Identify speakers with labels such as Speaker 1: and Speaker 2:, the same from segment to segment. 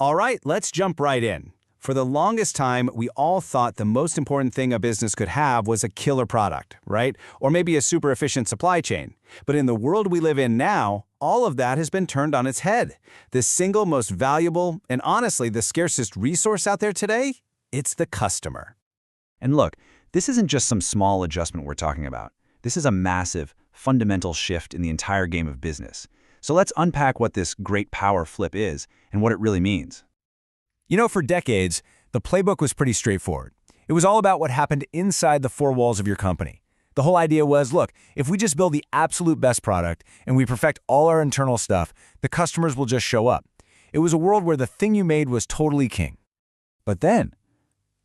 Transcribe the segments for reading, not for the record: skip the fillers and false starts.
Speaker 1: All right, let's jump right in. For the longest time, we all thought the most important thing a business could have was a killer product, right? Or maybe a super efficient supply chain. But in the world we live in now, all of that has been turned on its head. The single most valuable, and honestly the scarcest resource out there today, it's the customer.
Speaker 2: And look, this isn't just some small adjustment we're talking about. This is a massive, fundamental shift in the entire game of business. So let's unpack what this great power flip is and what it really means.
Speaker 3: You know, for decades, the playbook was pretty straightforward. It was all about what happened inside the four walls of your company. The whole idea was, look, if we just build the absolute best product and we perfect all our internal stuff, the customers will just show up. It was a world where the thing you made was totally king. But then,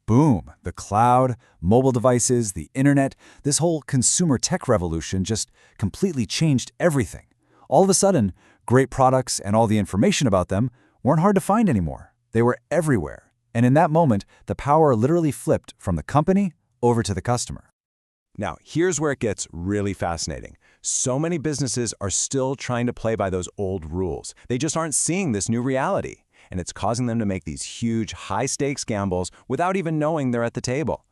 Speaker 3: boom, the cloud, mobile devices, the internet, this whole consumer tech revolution just completely changed everything. All of a sudden, great products and all the information about them weren't hard to find anymore. They were everywhere. And in that moment, the power literally flipped from the company over to the customer.
Speaker 4: Now, here's where it gets really fascinating. So many businesses are still trying to play by those old rules. They just aren't seeing this new reality. And it's causing them to make these huge, high-stakes gambles without even knowing they're at the table.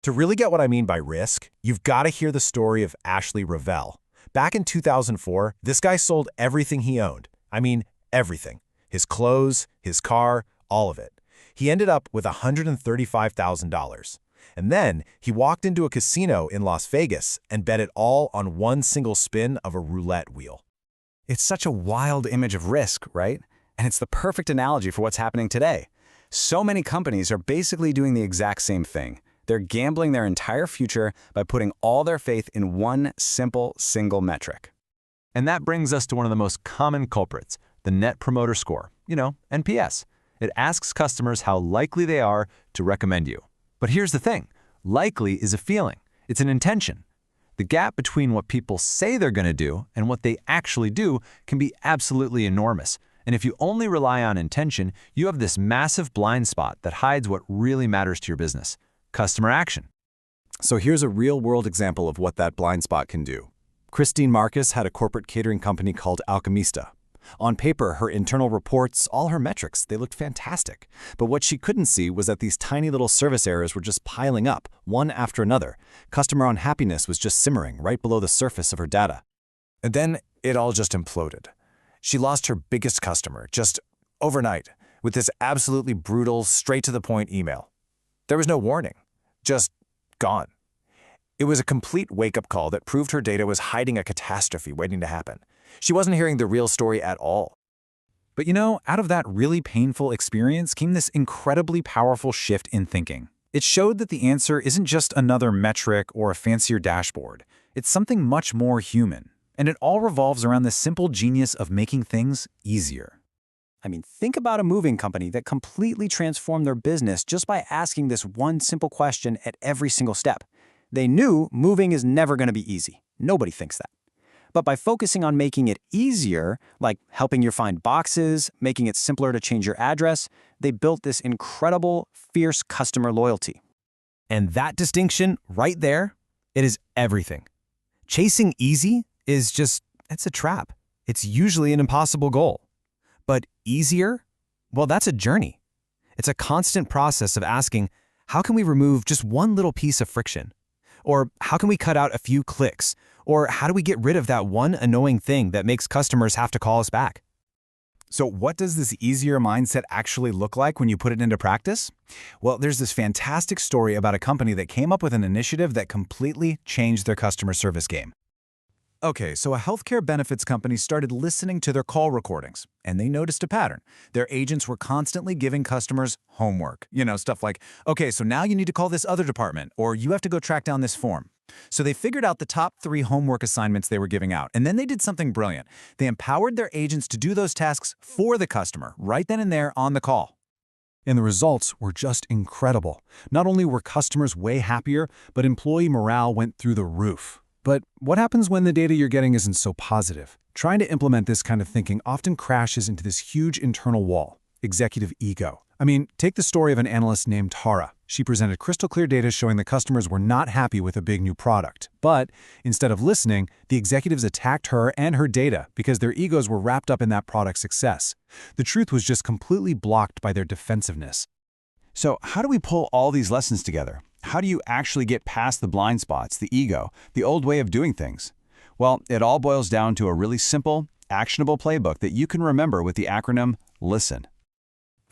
Speaker 5: To really get what I mean by risk, you've got to hear the story of Ashley Ravel. Back in 2004, this guy sold everything he owned. I mean, everything. His clothes, his car, all of it. He ended up with $135,000. And then he walked into a casino in Las Vegas and bet it all on one single spin of a roulette wheel.
Speaker 1: It's such a wild image of risk, right? And it's the perfect analogy for what's happening today. So many companies are basically doing the exact same thing. They're gambling their entire future by putting all their faith in one simple, single metric.
Speaker 4: And that brings us to one of the most common culprits, the Net Promoter Score, NPS. It asks customers how likely they are to recommend you. But here's the thing, likely is a feeling. It's an intention. The gap between what people say they're going to do and what they actually do can be absolutely enormous. And if you only rely on intention, you have this massive blind spot that hides what really matters to your business. Customer action.
Speaker 5: So here's a real-world example of what that blind spot can do. Christine Marcus had a corporate catering company called Alchemista. On paper, her internal reports, all her metrics, they looked fantastic. But what she couldn't see was that these tiny little service errors were just piling up, one after another. Customer unhappiness was just simmering right below the surface of her data. And then it all just imploded. She lost her biggest customer, just overnight, with this absolutely brutal, straight-to-the-point email. There was no warning, just gone. It was a complete wake-up call that proved her data was hiding a catastrophe waiting to happen. She wasn't hearing the real story at all.
Speaker 3: But out of that really painful experience came this incredibly powerful shift in thinking. It showed that the answer isn't just another metric or a fancier dashboard. It's something much more human. And it all revolves around the simple genius of making things easier.
Speaker 1: I mean, think about a moving company that completely transformed their business just by asking this one simple question at every single step. They knew moving is never going to be easy. Nobody thinks that. But by focusing on making it easier, like helping you find boxes, making it simpler to change your address, they built this incredible, fierce customer loyalty.
Speaker 3: And that distinction right there, it is everything. Chasing easy is it's a trap. It's usually an impossible goal. But easier? Well, that's a journey. It's a constant process of asking, how can we remove just one little piece of friction? Or how can we cut out a few clicks? Or how do we get rid of that one annoying thing that makes customers have to call us back? So what does this easier mindset actually look like when you put it into practice? Well, there's this fantastic story about a company that came up with an initiative that completely changed their customer service game. Okay, so a healthcare benefits company started listening to their call recordings, and they noticed a pattern. Their agents were constantly giving customers homework. Stuff like, okay, so now you need to call this other department, or you have to go track down this form. So they figured out the top 3 homework assignments they were giving out, and then they did something brilliant. They empowered their agents to do those tasks for the customer, right then and there on the call. And the results were just incredible. Not only were customers way happier, but employee morale went through the roof. But what happens when the data you're getting isn't so positive? Trying to implement this kind of thinking often crashes into this huge internal wall, executive ego. I mean, take the story of an analyst named Tara.
Speaker 5: She presented crystal clear data showing that customers were not happy with a big new product. But instead of listening, the executives attacked her and her data because their egos were wrapped up in that product's success. The truth was just completely blocked by their defensiveness.
Speaker 2: So how do we pull all these lessons together? How do you actually get past the blind spots, the ego, the old way of doing things? Well, it all boils down to a really simple, actionable playbook that you can remember with the acronym LISTEN.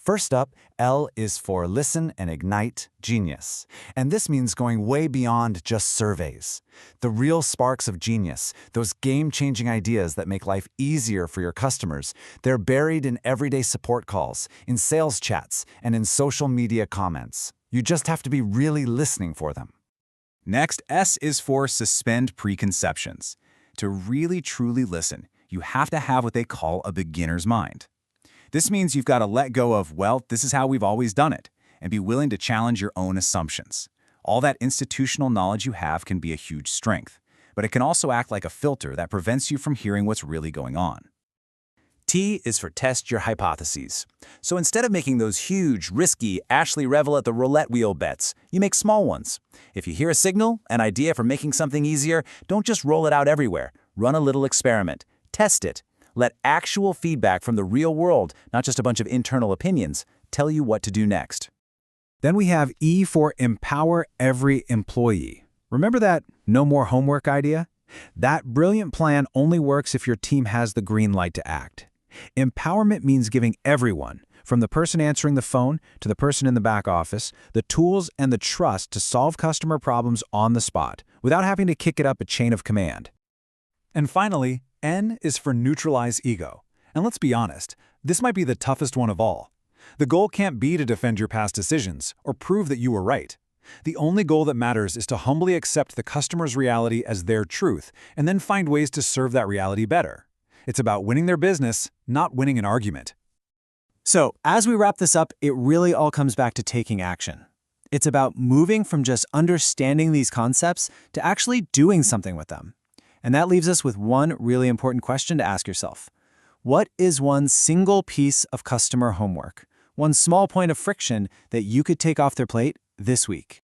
Speaker 5: First up, L is for Listen and Ignite Genius. And this means going way beyond just surveys. The real sparks of genius, those game-changing ideas that make life easier for your customers, they're buried in everyday support calls, in sales chats, and in social media comments. You just have to be really listening for them.
Speaker 1: Next, S is for Suspend Preconceptions. To really truly listen, you have to have what they call a beginner's mind. This means you've got to let go of, well, this is how we've always done it, and be willing to challenge your own assumptions. All that institutional knowledge you have can be a huge strength, but it can also act like a filter that prevents you from hearing what's really going on. T is for Test Your Hypotheses. So instead of making those huge, risky, Ashley Revel at the roulette wheel bets, you make small ones. If you hear a signal, an idea for making something easier, don't just roll it out everywhere. Run a little experiment. Test it. Let actual feedback from the real world, not just a bunch of internal opinions, tell you what to do next.
Speaker 3: Then we have E for Empower Every Employee. Remember that no more homework idea? That brilliant plan only works if your team has the green light to act. Empowerment means giving everyone, from the person answering the phone to the person in the back office, the tools and the trust to solve customer problems on the spot, without having to kick it up a chain of command.
Speaker 5: And finally, N is for Neutralize Ego. And let's be honest, this might be the toughest one of all. The goal can't be to defend your past decisions or prove that you were right. The only goal that matters is to humbly accept the customer's reality as their truth and then find ways to serve that reality better. It's about winning their business, not winning an argument.
Speaker 1: So, as we wrap this up, it really all comes back to taking action. It's about moving from just understanding these concepts to actually doing something with them. And that leaves us with one really important question to ask yourself. What is one single piece of customer homework, one small point of friction that you could take off their plate this week?